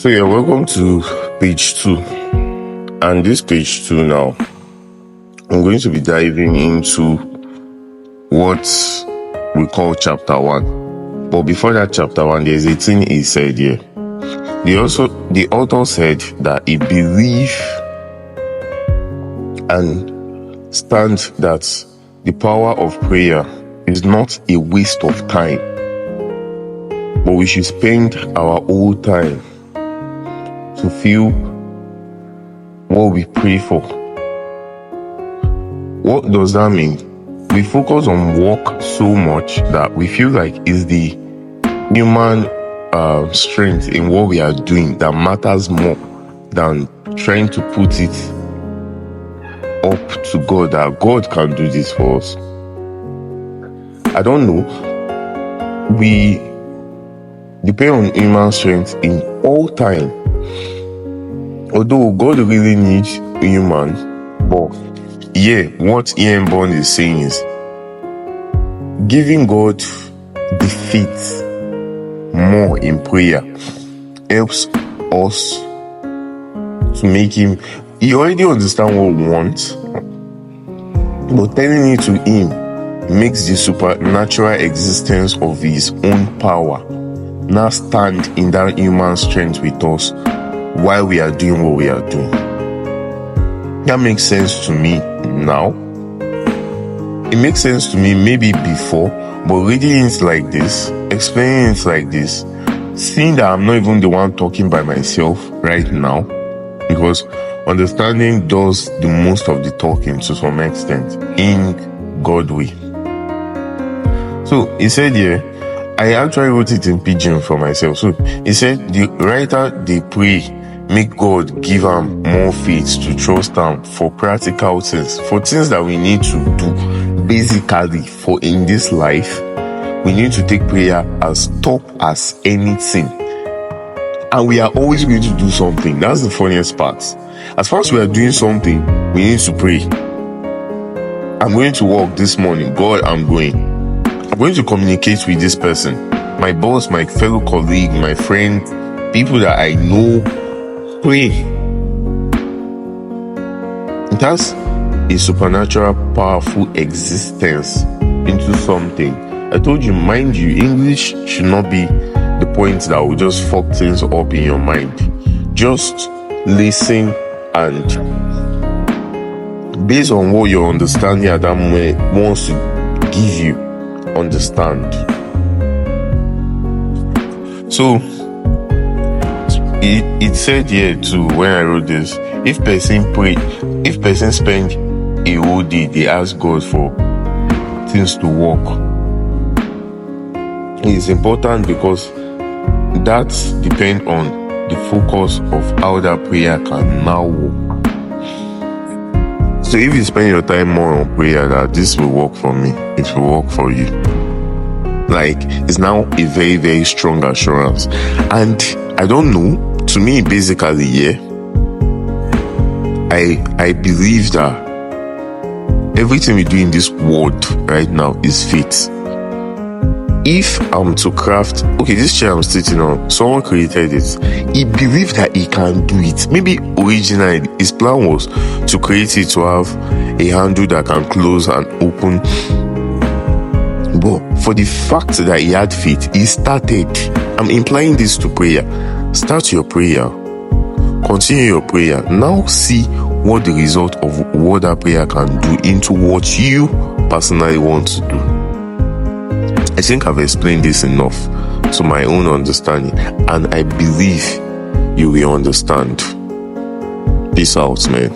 So yeah, welcome to page 2. And this page 2 now, I'm going to be diving into what we call chapter 1. But before that chapter 1, there's a thing he said here. The author said that he believed and stands that the power of prayer is not a waste of time, but we should spend our whole time to feel what we pray for. What does that mean? We focus on work so much that we feel like it's the human strength in what we are doing that matters more than trying to put it up to God, that God can do this for us. I don't know. We depend on human strength in all time. Although God really needs human, but yeah, what Ian Bond is saying is giving God defeat more in prayer helps us to make him. He already understands what we want, but telling it to him makes the supernatural existence of his own power now stand in that human strength with us while we are doing what we are doing. That makes sense to me now. It makes sense to me maybe before, but reading it like this, explaining it like this, seeing that I'm not even the one talking by myself right now, because understanding does the most of the talking to some extent in God way. So he said here, I actually wrote it in pidgin for myself. So he said the writer they pray make God give them more faith to trust them for practical things, for things that we need to do basically for in this life. We need to take prayer as top as anything, and we are always going to do something. That's the funniest part. As far as we are doing something, we need to pray. I'm going to work this morning. God, I'm going to communicate with this person, my boss, my fellow colleague, my friend, people that I know. Pray. It has a supernatural, powerful existence into something. I told you, mind you, English should not be the point that will just fuck things up in your mind. Just listen and based on what your understanding at that moment wants to give you, understand. So it said here too when I wrote this, if person spend a whole day, they ask God for things to work. It's important because that depends on the focus of how that prayer can now work. So if you spend your time more on prayer that this will work for me, it will work for you. Like, it's now a very, very strong assurance. And I don't know, to me, basically, yeah, I believe that everything we do in this world right now is faith. If I'm to craft, okay, this chair I'm sitting on, someone created it. He believed that he can do it. Maybe originally his plan was to create it to have a handle that can close and open. But for the fact that he had faith, he started. I'm implying this to prayer. Start your prayer. Continue your prayer. Now see what the result of what that prayer can do into what you personally want to do. I think I've explained this enough to my own understanding, and I believe you will understand. Peace out, man.